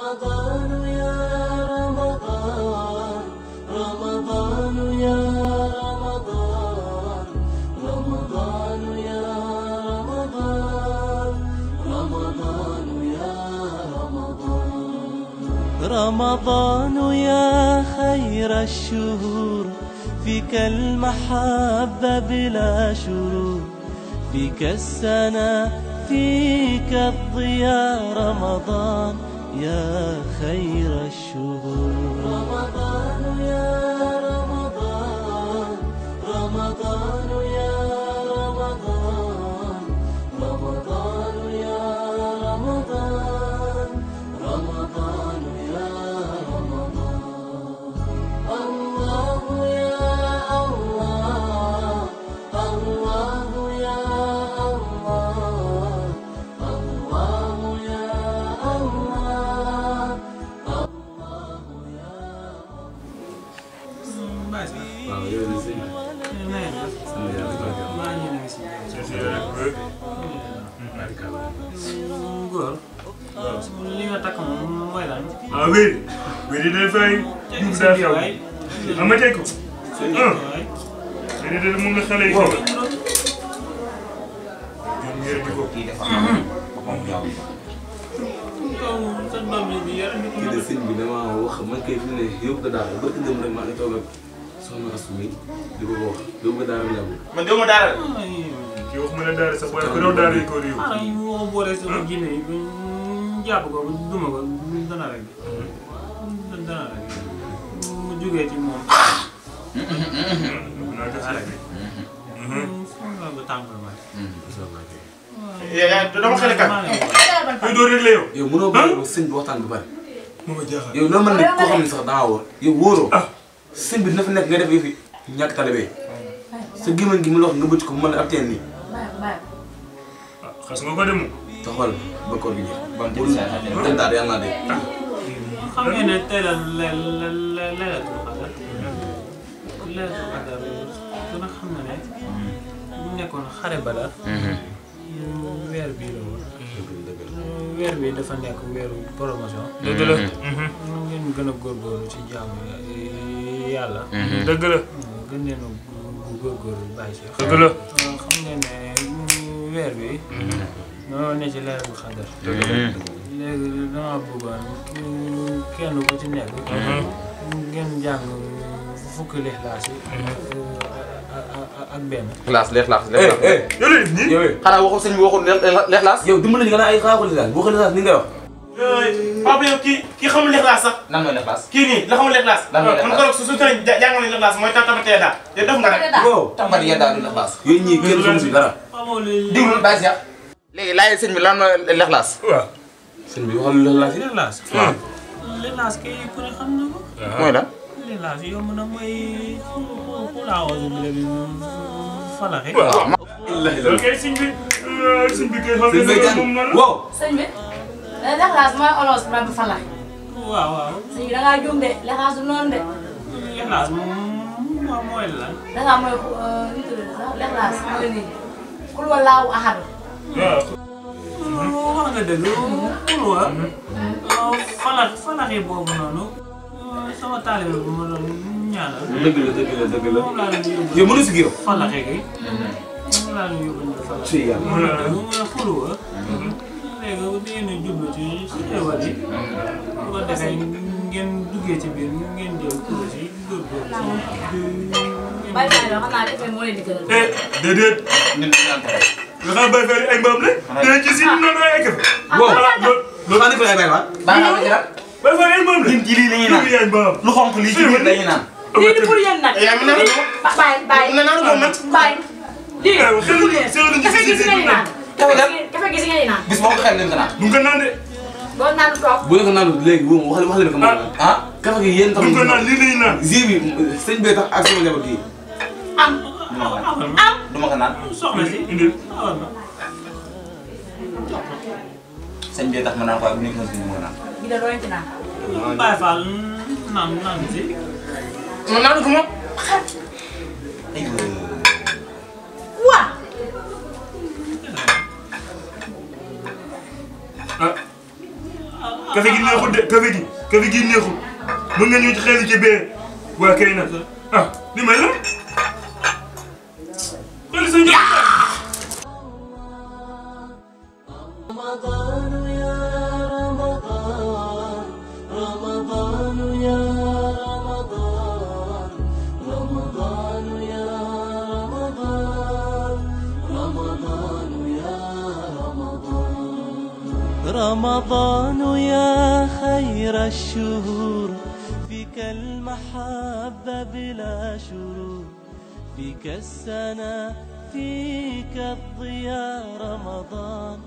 رمضان يا رمضان رمضان يا رمضان رمضان يا رمضان رمضان يا رمضان رمضان يا خير الشهور فيك المحبة بلا شرور فيك السنة فيك الضياء رمضان يا خير الشهور رمضان يا رمضان رمضان يا رمضان رمضان يا رمضان رمضان يا رمضان الله يا الله الله يا الله الله يا الله الله يا waaw yow de sëñ bi. sama yàlla di ko góor. li nga takk moom mooy lan. ah oui. oui di dee fay. dugub daa xew. ah ma teg ko. oui di dee mun na xale yi. waaw. ñoom ñëpp di ko. kii dafa am boppam ñaaw. sa doom yi di yar nit kii de sëñ bi damaa wax man kay fi mu ne yóbbu ko daal ba ci dem rek maa ngi toog ak soxna Asou mi di ko wax yóbbu ko daal la man déw ma daara. kii wax ma ne daara sa boy ko daw daara yi ko réew. ah yi moo boole sama jinne yi jàpp ko duma ko dana rek mu jógee ci moom. naa ko dana rek foog nga tàmbali ma. dama xale kat. koy doo réglé yow. yow mënoo bëgg sëñ bi waxtaan bu bari moo ma jaaxal. yow loolu mën na koo xam ne sax dangaa wóor yow wóoroo sëñ bi dina fa nekk nga def yëfi ñàkk talibé sa gémmañ gi mu la wax nga bëcc ko mu mën a ab teen nii ah xas nga ko dem. te xool ba koor gi jeex ba mu dem daal yàlla naa dee xam ngeen ne tey la laylatul qadar laylatul qadar ku ne xam na ne bu nekkoon xare Badar weer bii la woon weer bi dafa nekk weeru promotion. dëgg la. ngeen gën a góorgóorlu ci jaamu yàlla. dëgg la. gën leen a góorgóorlu bàyyi si. dëgg la. xam ngeen ne weer bi. ñoo ne ci laylatul qadar. léegi dama bëggoon kenn ku ci nekk. ngeen jàng fukki lixlaas yi. ak benn. leexlaas. yow léegi nii. yow xanaa waxul sëñ bi waxul leexlaas. yow dimbali ñu nga naan ay xaaxul daal boo ko leexlaas ni ngay wax papa yow kii xamul leexlaas sax. lan mooy leexlaas. kii nii la xamul leexlaas. lan mooy leexlaas man keroog su tënee jàngal nañu leexlaas mooy tamatee daal. yow def nga rek. waaw tambat yedda du leexlaas. yooyu ñii kenn xamu si dara xamoo li diwlu bàyyi Cheikh. léegi laaj sëñ bi lan mooy leexlaas. waaw. sëñ bi waxal leexlaas yi lixlaas. lixlaas kay ku ne xam na ko. mooy lan. lixlaas yomb na mooy xulaawoo bi falaxi. waaw. loolu kay sëñ bi kay xam sëñ bi moom noonu. waaw sëñ bi lexlaas mooy olos bi rabbi falax. waaw waaw. sëñ bi da ngaa juum de lexlaas du noonu de. lixlaas moom mooy lan. da ngaa mooy nu tudd sax lexlaas mooy nii kul wallaahu ahad. waaw. wax nga dëgg xulwa falaxi boobu noonu sama taalibe bu ma doon ñaanal. dëgg la moom laa leen yóbbu. yow mënu si gi yow falaxi gi. moom laa leen yóbbu ñu falaxi. si yàlla mooy xulwa. léegi da ngeen a jublu ci xéewal yi. bu ko defee ngeen duggee ci biir ngeen jël kuréel yi góorgóorlu ci. bàyyi naa yoo xam naa defee moo leen di gënal. déedéet. ñun dañu naan tere. nga xam bay fay ay mbaam la. dinañ ci si noonu ay ekk. waaw loolu xanaa ko ay bay waat baax na ci la. bay fay ay mbaam la. ñun ci lii la ñuy naan. ay mbaam. lu xonk lii ci biir la ñuy naan. lii di pour yéen nag. yaa ngi naan ko. bàyyi na naan ko man. bàyyi. lii di pour yéen. seetlu ñu kafe gi si ngeen di naan. kafe gi si ngeen di naan. bis boo ko xel leen ko naan. du nga naan de. boo naan toog. bu leen ko naan léegi boobu wax leen ko moom ah. kafe gi yéen tax du nga naan lii lañuy naan. zi bi sëñ bee tax ak sama njaboot gi am. du ma ko naan. soxna si. indil. sëñ bi tax ma naan ko ak bu nekk mën si mu naan. bi de doo leen ci naan. Baye Fall naan si. man naan ko moom. waa. café gi neexul de café gi neexul mën nga ñëw ci xel ci bee waa kay nag ah li may la xooli sa njëkk رمضان يا رمضان رمضان يا رمضان رمضان يا رمضان رمضان يا رمضان رمضان يا خير الشهور فيك المحبة بلا شرور فيك السنة فيك الضياء رمضان